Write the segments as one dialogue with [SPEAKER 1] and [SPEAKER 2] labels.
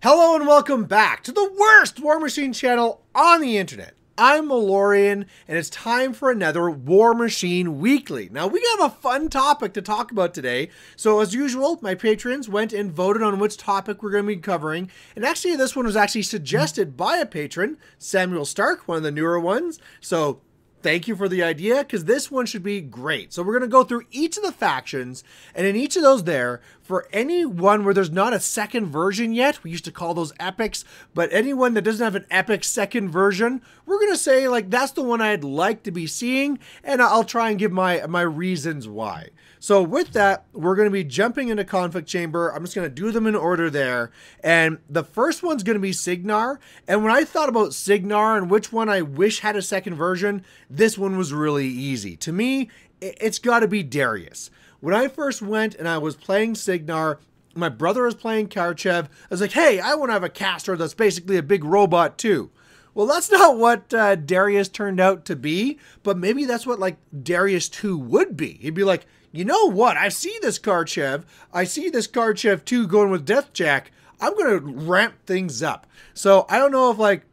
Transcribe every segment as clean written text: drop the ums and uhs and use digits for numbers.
[SPEAKER 1] Hello and welcome back to the worst Warmachine channel on the internet. I'm Malorian, and it's time for another Warmachine Weekly. Now, we have a fun topic to talk about today. So, as usual, my patrons went and voted on which topic we're going to be covering. And actually, this one was actually suggested by a patron, Samuel Stark, one of the newer ones. So, thank you for the idea, because this one should be great. So we're going to go through each of the factions, and in each of those there, for any one where there's not a second version yet, we used to call those epics, but anyone that doesn't have an epic second version, we're going to say, like, that's the one I'd like to be seeing, and I'll try and give my reasons why. So with that, we're going to be jumping into Conflict Chamber. I'm just going to do them in order there. And the first one's going to be Cygnar. And when I thought about Cygnar and which one I wish had a second version, this one was really easy. To me, it's got to be Darius. When I first went and I was playing Cygnar, my brother was playing Karchev. I was like, hey, I want to have a caster that's basically a big robot too. Well, that's not what Darius turned out to be, but maybe that's what, like, Darius 2 would be. He'd be like, you know what? I see this Karchev. I see this Karchev 2 going with Deathjack. I'm going to ramp things up. So I don't know if, like,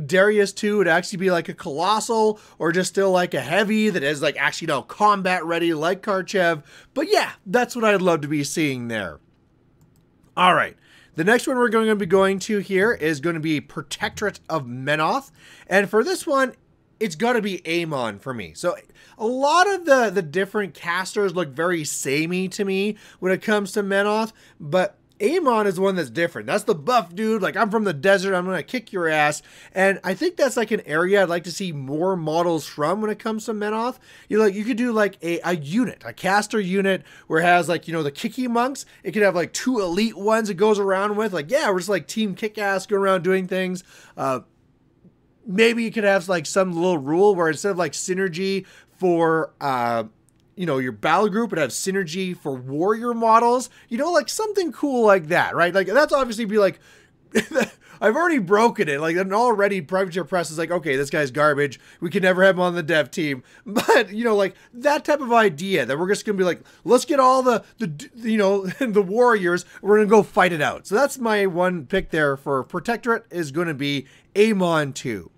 [SPEAKER 1] Darius 2 would actually be like a Colossal or just still like a Heavy that is, like, actually, you know, combat ready like Karchev. But yeah, that's what I'd love to be seeing there. All right. The next one we're going to be going to here is going to be Protectorate of Menoth. And for this one, it's got to be Amon for me. So a lot of the different casters look very samey to me when it comes to Menoth, but Amon is the one that's different. That's the buff dude. Like, I'm from the desert. I'm going to kick your ass. And I think that's like an area I'd like to see more models from when it comes to Menoth. You could do like a unit, a caster unit where it has, like, you know, the kicky monks. It could have like 2 elite ones it goes around with. Like, yeah, we're just like team kick ass going around doing things. Maybe you could have like some little rule where instead of like synergy for, you know, your battle group would have synergy for warrior models, you know, like something cool like that, right? Like, that's obviously be like, I've already broken it. Like, and already Privateer Press is like, okay, this guy's garbage. We can never have him on the dev team. But, you know, like that type of idea that we're just going to be like, let's get all the you know, the warriors. We're going to go fight it out. So that's my one pick there for Protectorate is going to be Amon 2.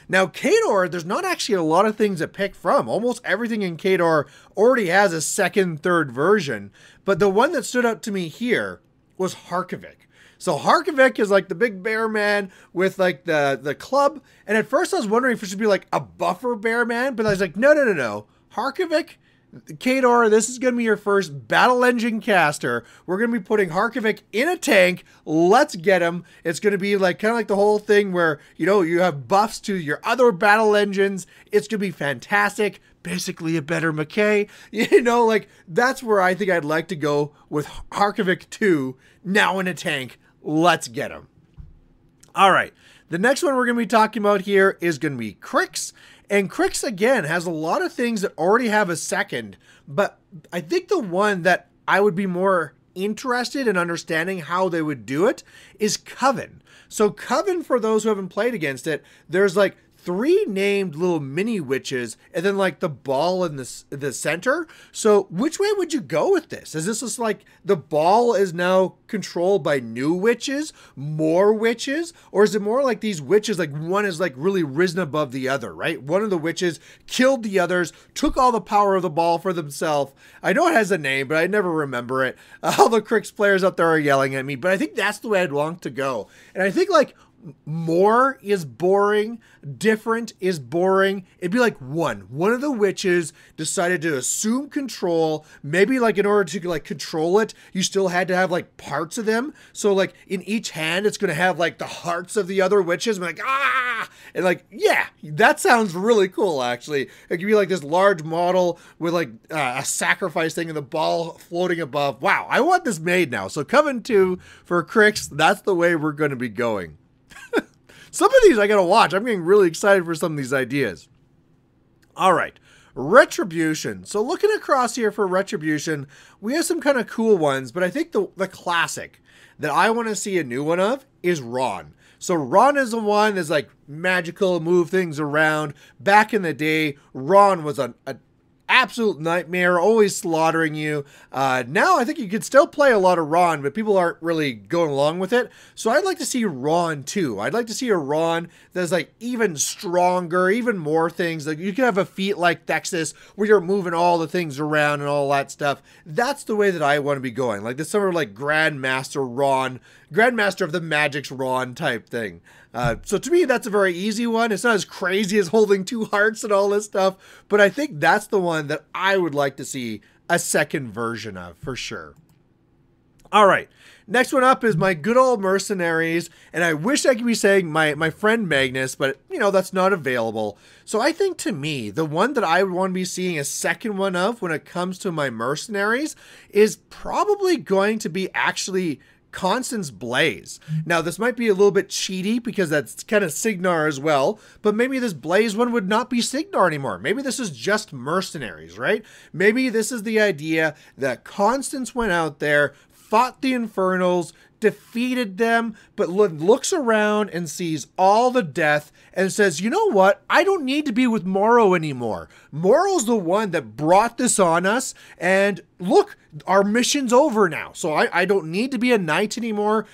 [SPEAKER 1] Now, Khador, there's not actually a lot of things to pick from. Almost everything in Khador already has a second, third version. But the one that stood out to me here was Harkovic. So Harkovic is like the big bear man with like the club. And at first I was wondering if it should be like a buffer bear man. But I was like, no. Harkovic, Khador, this is going to be your first battle engine caster. We're going to be putting Harkovic in a tank. Let's get him. It's going to be like kind of like the whole thing where, you know, you have buffs to your other battle engines. It's going to be fantastic. Basically a better McKay. You know, like that's where I think I'd like to go with Harkovic 2 now in a tank. Let's get him. All right. The next one we're going to be talking about here is going to be Crix. And Crix, again, has a lot of things that already have a second, but I think the one that I would be more interested in understanding how they would do it is Coven. So Coven, for those who haven't played against it, there's like 3 named little mini witches and then like the ball in the center. So which way would you go with this? Is this just like the ball is now controlled by new witches, more witches, or is it more like these witches, like one is like really risen above the other, right? One of the witches killed the others, took all the power of the ball for themselves. I know it has a name, but I never remember it. All the Crix players out there are yelling at me, but I think that's the way I'd want to go. And I think like more is boring, different is boring. It'd be like one of the witches decided to assume control. Maybe like in order to like control it, you still had to have like parts of them. So like in each hand, it's going to have like the hearts of the other witches. And like, ah, and like, yeah, that sounds really cool. Actually, it could be like this large model with like a sacrifice thing and the ball floating above. Wow. I want this made now. So Coven 2 for Crix. That's the way we're going to be going. Some of these I gotta watch. I'm getting really excited for some of these ideas. All right, Retribution. So looking across here for Retribution, we have some kind of cool ones, but I think the classic that I want to see a new one of is Ron. So Ron is the one that's like magical, move things around. Back in the day, Ron was a absolute nightmare, always slaughtering you. Now I think you could still play a lot of Ron, but people aren't really going along with it. So I'd like to see Ron too. I'd like to see a Ron that's like even stronger, even more things. Like you could have a feat like Thexus where you're moving all the things around and all that stuff. That's the way that I want to be going. Like this sort of like Grandmaster Ron, Grandmaster of the Magic's Ron type thing. So to me, that's a very easy one. It's not as crazy as holding 2 hearts and all this stuff, but I think that's the one that I would like to see a second version of for sure. All right, next one up is my good old mercenaries, and I wish I could be saying my friend Magnus, but you know, that's not available. So I think to me, the one that I would want to be seeing a second one of when it comes to my mercenaries is probably going to be actually Constance Blaze. Now this might be a little bit cheaty because that's kind of Signar as well, but maybe this Blaze one would not be Signar anymore. Maybe this is just mercenaries, right? Maybe this is the idea that Constance went out there, fought the Infernals, defeated them, but looks around and sees all the death and says, you know what? I don't need to be with Morrow anymore. Morrow's the one that brought this on us, and look, our mission's over now. So I don't need to be a knight anymore.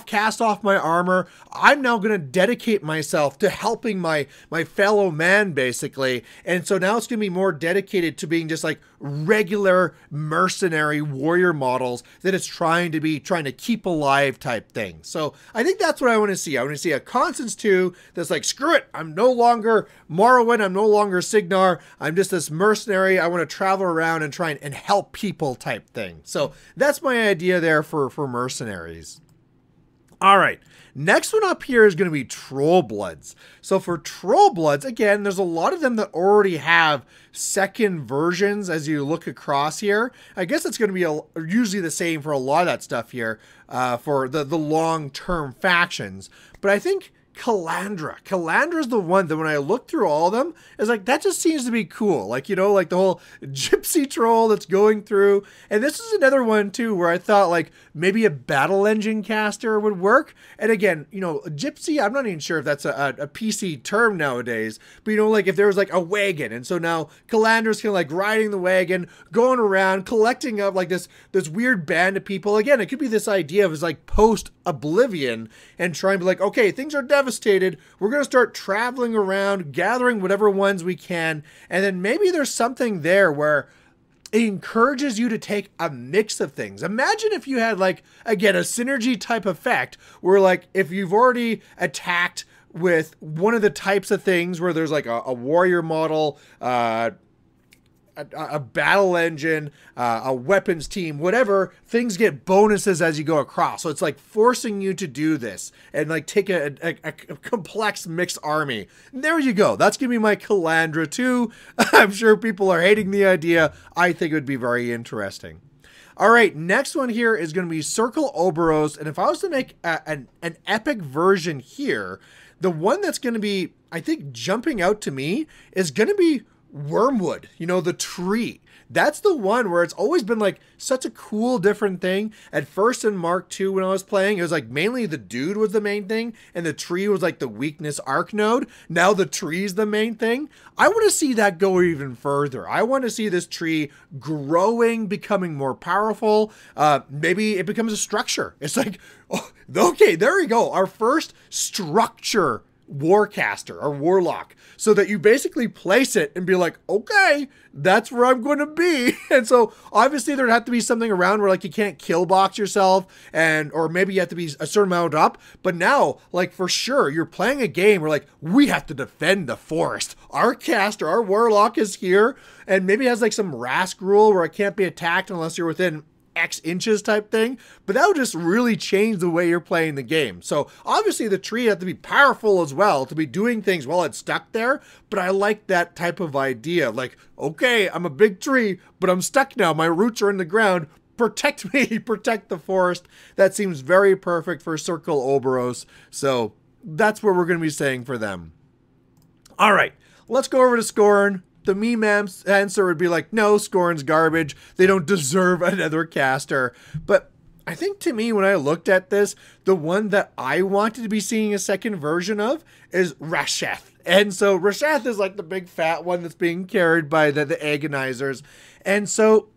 [SPEAKER 1] Cast off my armor. I'm now going to dedicate myself to helping my fellow man, basically. And so now it's going to be more dedicated to being just like regular mercenary warrior models that it's trying to keep alive type thing. So I think that's what I want to see. I want to see a Constance 2 that's like, screw it, I'm no longer Morrowind, I'm no longer Signar, I'm just this mercenary, I want to travel around and try and help people type thing. So that's my idea there for mercenaries. All right, next one up here is going to be Trollbloods. So for Trollbloods, again, there's a lot of them that already have second versions as you look across here. I guess it's going to be usually the same for a lot of that stuff here for the long-term factions. But I think Calandra is the one that when I look through all of them, is like, that just seems to be cool. Like, you know, like the whole gypsy troll that's going through. And this is another one too, where I thought like maybe a battle engine caster would work. And again, you know, gypsy, I'm not even sure if that's a PC term nowadays, but you know, like if there was like a wagon. And so now Calandra's kind of like riding the wagon, going around, collecting up like this weird band of people. Again, it could be this idea of like post-Oblivion and trying to be like, okay, things are devastated. We're going to start traveling around, gathering whatever ones we can. And then maybe there's something there where it encourages you to take a mix of things. Imagine if you had like, again, a synergy type effect where like if you've already attacked with one of the types of things where there's like a warrior model, a battle engine, a weapons team, whatever, things get bonuses as you go across. So it's like forcing you to do this and like take a complex mixed army. And there you go. That's going to be my Calandra too. I'm sure people are hating the idea. I think it would be very interesting. All right, next one here is going to be Circle Oberos. And if I was to make an epic version here, the one that's going to be, I think, jumping out to me is going to be Wormwood, you know, the tree. That's the one where it's always been like such a cool different thing. At first in Mark II when I was playing, it was like mainly the dude was the main thing and the tree was like the weakness arc node. Now the tree's the main thing. I want to see that go even further. I want to see this tree growing, becoming more powerful. Maybe it becomes a structure. It's like, oh, okay, there we go. Our first structure warcaster or warlock, so that you basically place it and be like, okay, that's where I'm going to be. And so obviously there'd have to be something around where like you can't kill box yourself, and or maybe you have to be a certain amount up. But now, like for sure, you're playing a game where like we have to defend the forest. Our caster, our warlock is here, and maybe it has like some Rask rule where it can't be attacked unless you're within X inches type thing, but that would just really change the way you're playing the game. So obviously the tree has to be powerful as well to be doing things while it's stuck there, but I like that type of idea. Like, okay, I'm a big tree, but I'm stuck now. My roots are in the ground. Protect me, protect the forest. That seems very perfect for Circle Oberos. So that's what we're going to be saying for them. All right, let's go over to Scorn. The meme answer would be like, no, Scorn's garbage. They don't deserve another caster. But I think to me, when I looked at this, the one that I wanted to be seeing a second version of is Rasheth. And so Rasheth is like the big fat one that's being carried by the agonizers. And so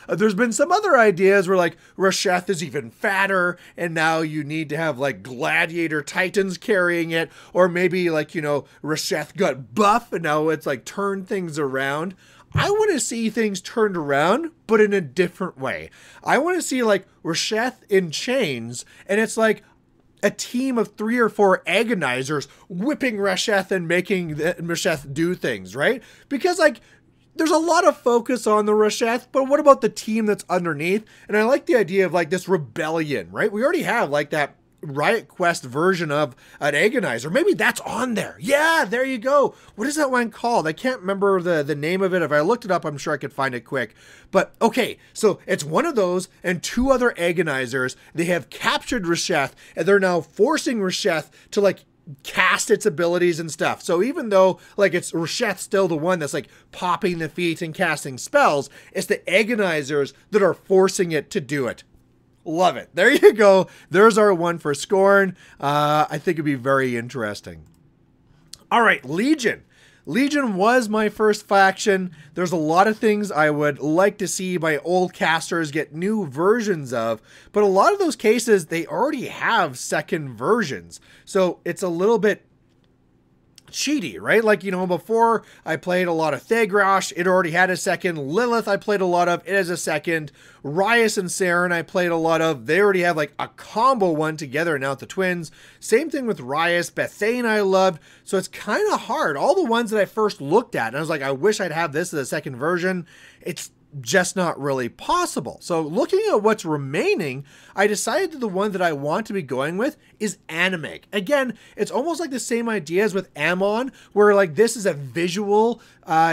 [SPEAKER 1] there's been some other ideas where like Rasheth is even fatter and now you need to have like gladiator titans carrying it, or maybe like, you know, Rasheth got buff and now it's like turned things around. I want to see things turned around, but in a different way. I want to see like Rasheth in chains, and it's like a team of 3 or 4 agonizers whipping Rasheth and making Rasheth do things, right? Because like there's a lot of focus on the Rasheth, but what about the team that's underneath? And I like the idea of like this rebellion, right? We already have like that Riot Quest version of an agonizer. Maybe that's on there. Yeah, there you go. What is that one called? I can't remember the name of it. If I looked it up, I'm sure I could find it quick. But okay, so it's one of those and 2 other agonizers. They have captured Rasheth and they're now forcing Rasheth to like cast its abilities and stuff. So even though like it's Rasheth still the one that's like popping the feet and casting spells, it's the agonizers that are forcing it to do it. Love it. There you go. There's our one for Scorn. I think it'd be very interesting. All right, Legion. Legion was my first faction. There's a lot of things I would like to see my old casters get new versions of, but a lot of those cases, they already have second versions. So it's a little bit cheaty, right? Like, you know, before I played a lot of Thagrosh, it already had a second. Lilith I played a lot of, it has a second. Rias and Saren I played a lot of, they already have like a combo one together now with the twins. Same thing with Rias. Bethane I loved, so it's kind of hard. All the ones that I first looked at and I was like, I wish I'd have this as a second version, it's just not really possible. So looking at what's remaining, I decided that the one that I want to be going with is Animeg. Again, it's almost like the same ideas with Ammon, where like this is a visual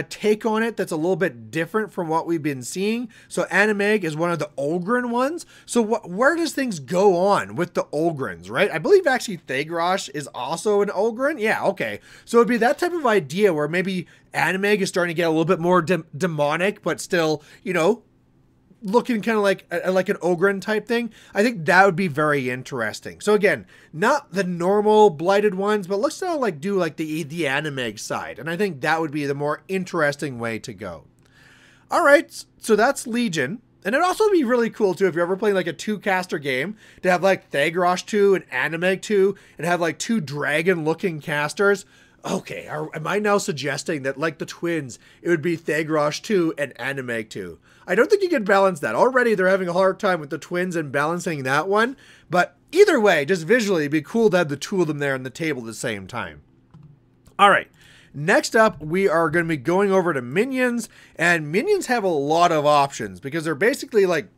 [SPEAKER 1] take on it that's a little bit different from what we've been seeing. So Animeg is one of the Ogryn ones. So where does things go on with the Ogrins, right? I believe actually Thagrosh is also an Ogryn. Yeah, okay. So it'd be that type of idea where maybe Animeg is starting to get a little bit more demonic, but still, you know, looking kind of like an Ogryn type thing. I think that would be very interesting. So again, not the normal blighted ones, but let's now like do like the Animeg side. And I think that would be the more interesting way to go. All right, so that's Legion. And it'd also be really cool too if you're ever playing like a 2-caster game to have like Thagrosh 2 and Animeg 2 and have like 2 dragon looking casters. Okay, am I now suggesting that like the twins, it would be Thagrosh 2 and Animeg 2? I don't think you can balance that. Already they're having a hard time with the twins and balancing that one. But either way, just visually, it'd be cool to have the 2 of them there on the table at the same time. All right, next up, we are going to be going over to Minions. And Minions have a lot of options because they're basically like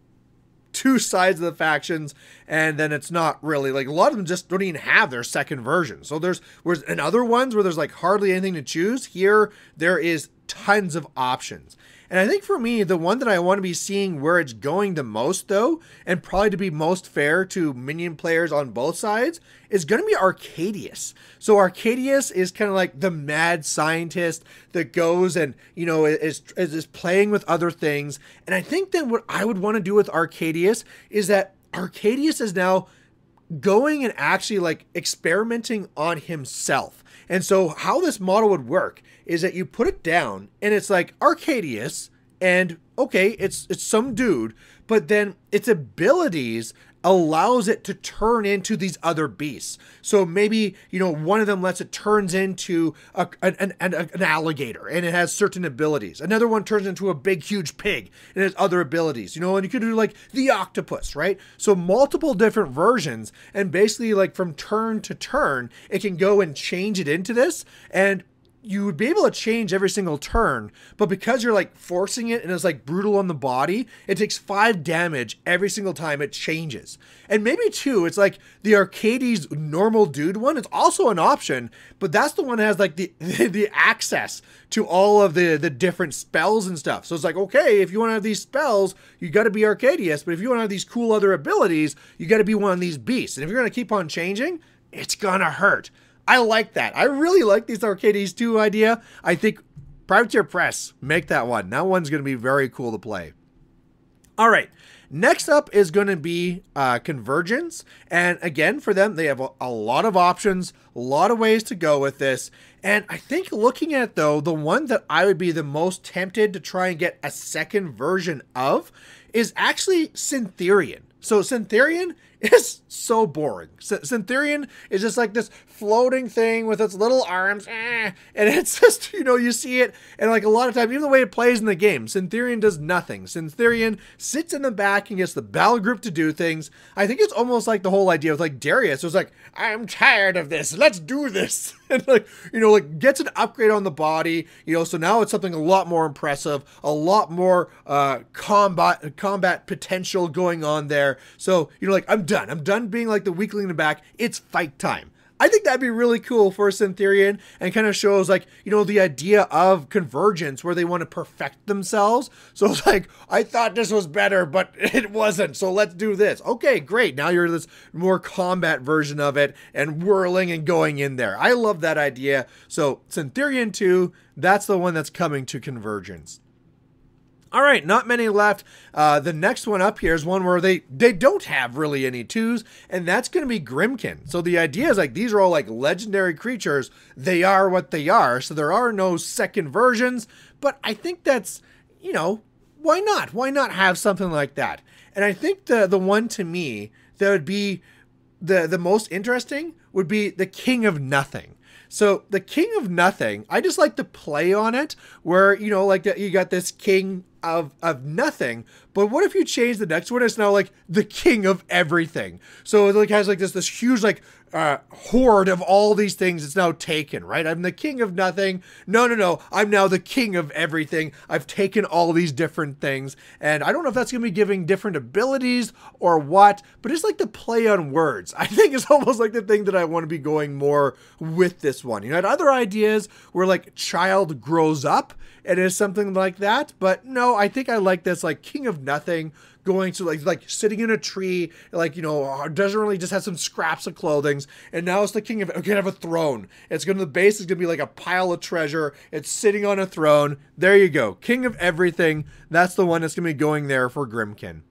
[SPEAKER 1] 2 sides of the factions, and then it's not really like a lot of them just don't even have their second version. So there's in other ones where there's like hardly anything to choose. Here there is tons of options. And I think for me, the one that I want to be seeing where it's going the most though, and probably to be most fair to Minion players on both sides, is going to be Arcadius. So Arcadius is kind of like the mad scientist that goes and, you know, is playing with other things. And I think that what I would want to do with Arcadius is that Arcadius is now going and actually like experimenting on himself. And so how this model would work is that you put it down and it's like Arcadius, and okay, it's some dude, but then its abilities allows it to turn into these other beasts. So maybe, you know, one of them lets it turns into an alligator and it has certain abilities. Another one turns into a big, huge pig and has other abilities, you know, and you could do like the octopus, right? So multiple different versions, and basically like from turn to turn, it can go and change it into this, and you would be able to change every single turn, but because you're like forcing it and it's like brutal on the body, it takes 5 damage every single time it changes. And maybe too, it's like the Arcades normal dude one, it's also an option, but that's the one that has like the access to all of the different spells and stuff. So it's like, okay, if you want to have these spells, you got to be Arcadius, but if you want to have these cool other abilities, you got to be one of these beasts. And if you're going to keep on changing, it's gonna hurt. I like that. I really like this Arcades 2 idea. I think Privateer Press, make that one. That one's going to be very cool to play. All right. Next up is going to be Convergence. And again, for them, they have a lot of options, a lot of ways to go with this. And I think looking at it, though, the one that I would be the most tempted to try and get a second version of is actually Syntherian. So Syntherian is so boring. Syntherian is just like this floating thing with its little arms, and it's just, you know, you see it, and like a lot of times, even the way it plays in the game, Syntherian does nothing. Syntherian sits in the back and gets the battle group to do things. I think it's almost like the whole idea with like Darius. It was like, I'm tired of this, let's do this. And like, you know, like gets an upgrade on the body, you know, so now it's something a lot more impressive, a lot more combat potential going on there. So, you know, like, I'm done being like the weakling in the back. It's fight time. I think that'd be really cool for Syntherian, and kind of shows like, you know, the idea of Convergence where they want to perfect themselves. So it's like, I thought this was better, but it wasn't. So let's do this. Okay, great. Now you're this more combat version of it and whirling and going in there. I love that idea. So Syntherian 2, that's the one that's coming to Convergence. All right, not many left. The next one up here is one where they don't have really any 2s, and that's going to be Grimkin. So the idea is like these are all like legendary creatures. They are what they are, so there are no second versions, but I think that's, you know, why not? Why not have something like that? And I think the one to me that would be the most interesting would be the King of Nothing. So the King of Nothing, I just like to play on it where, you know, like you got this king of nothing, but what if you change the next one? It's now like the King of Everything. So it like has like this huge like horde of all these things. It's now taken, right? I'm the King of Nothing. No, I'm now the King of Everything. I've taken all these different things, and I don't know if that's gonna be giving different abilities or what, but it's like the play on words. I think it's almost like the thing that I want to be going more with this one. You know, I had other ideas where like child grows up and is something like that, but no, I think I like this like King of Nothing going to like sitting in a tree, like, you know, doesn't really just have some scraps of clothing, and now it's the king of, okay, have a throne. It's gonna, the base is gonna be like a pile of treasure. It's sitting on a throne. There you go, King of Everything. That's the one that's gonna be going there for Grimkin.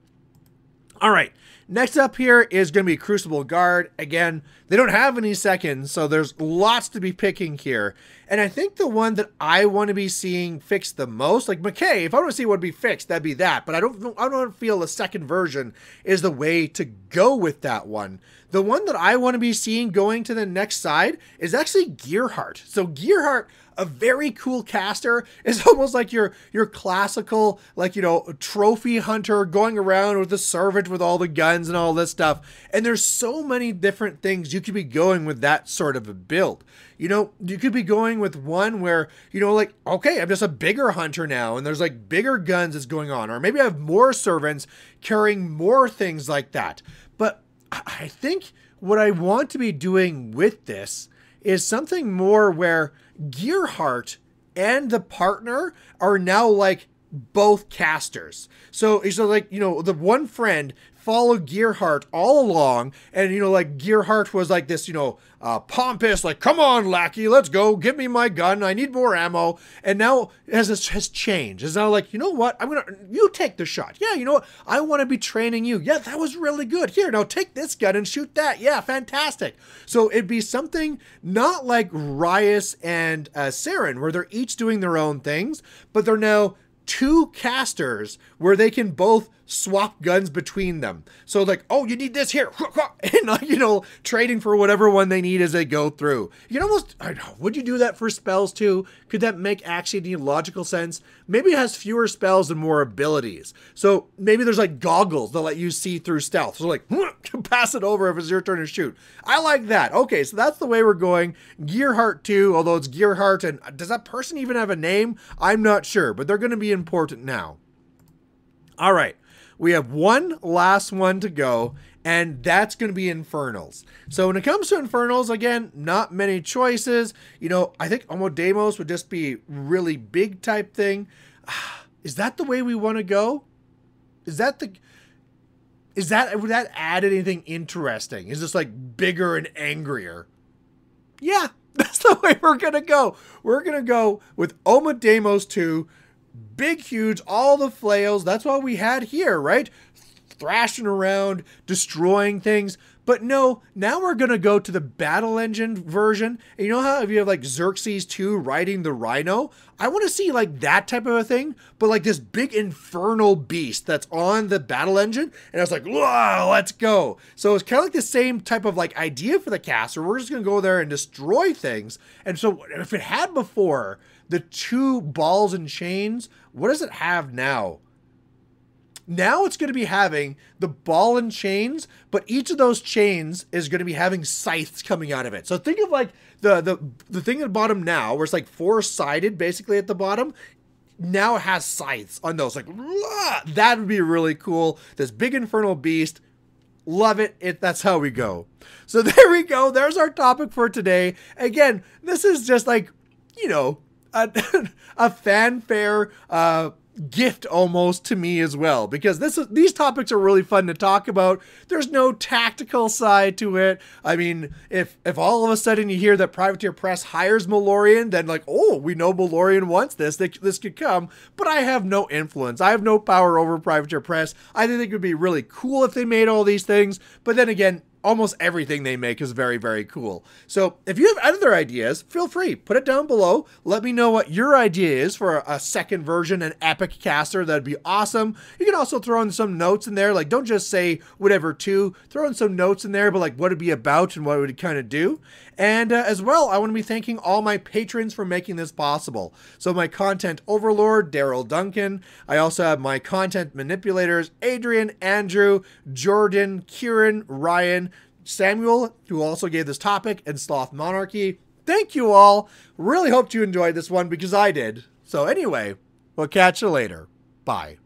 [SPEAKER 1] All right, next up here is going to be Crucible Guard. Again, they don't have any seconds, so there's lots to be picking here. And I think the one that I want to be seeing fixed the most, like McKay, if I want to see what would be fixed, that'd be that. But I don't feel a second version is the way to go with that one. The one that I want to be seeing going to the next side is actually Gearheart. So Gearheart, a very cool caster, is almost like your classical, like, you know, trophy hunter going around with the servant with all the guns and all this stuff. And there's so many different things you could be going with that sort of a build. You know, you could be going with one where, you know, like, okay, I'm just a bigger hunter now, and there's like bigger guns that's going on, or maybe I have more servants carrying more things like that. But I think what I want to be doing with this is something more where Gearheart and the partner are now like both casters. So like, you know, the one friend followed Gearheart all along, and, you know, like Gearheart was like this, you know, pompous, like, come on, lackey, let's go, give me my gun, I need more ammo. And now has changed. It's now like, you know what, you take the shot. Yeah, you know what, I want to be training you. Yeah, that was really good. Here, now take this gun and shoot that. Yeah, fantastic. So it'd be something not like Rias and Saren, where they're each doing their own things, but they're now two casters where they can both swap guns between them. So like, oh, you need this here, and like, you know, trading for whatever one they need as they go through. You can almost, I don't know, would you do that for spells too? Could that make actually any logical sense? Maybe it has fewer spells and more abilities. So maybe there's like goggles that let you see through stealth. So like, pass it over if it's your turn to shoot. I like that. Okay, so that's the way we're going. Gearheart 2, although it's Gearheart, and does that person even have a name? I'm not sure, but they're going to be important now. All right. We have one last one to go, and that's going to be Infernals. So when it comes to Infernals, again, not many choices. You know, I think Omodemos would just be really big type thing. Is that the way we want to go? Would that add anything interesting? Is this like bigger and angrier? Yeah, that's the way we're going to go. We're going to go with Omodemos 2. Big, huge, all the flails. That's what we had here, right? thrashing around, destroying things. But no, now we're going to go to the battle engine version. And you know how if you have like Xerxes 2 riding the Rhino? I want to see like that type of a thing, but like this big infernal beast that's on the battle engine. And I was like, whoa, let's go. So it's kind of like the same type of like idea for the caster. We're just going to go there and destroy things. And so if it had before the 2 balls and chains, what does it have now? Now it's going to be having the ball and chains, but each of those chains is going to be having scythes coming out of it. So think of like the thing at the bottom now, where it's like 4-sided basically at the bottom. Now it has scythes on those. Like, that would be really cool. This big infernal beast. Love it. That's how we go. So there we go. There's our topic for today. Again, this is just like, you know, a fanfare gift almost to me as well, because these topics are really fun to talk about. There's no tactical side to it. I mean, if all of a sudden you hear that Privateer Press hires Malorian, then like, oh, we know Malorian wants this could come, but I have no influence. I have no power over Privateer Press. I think it would be really cool if they made all these things, but then again, almost everything they make is very, very cool. So if you have other ideas, feel free, put it down below. Let me know what your idea is for a second version, an epic caster. That'd be awesome. You can also throw in some notes in there. Like, don't just say whatever to, throw in some notes in there, but like what it'd be about and what it would kind of do. And as well, I want to be thanking all my patrons for making this possible. So my content Overlord, Darrell Duncan. I also have my content manipulators, Adrian, Andrew, Jordan, Kieran, Ryan, Samuel, who also gave this topic, and Sloth Monarchy. Thank you all. Really hope you enjoyed this one, because I did. So anyway, we'll catch you later. Bye.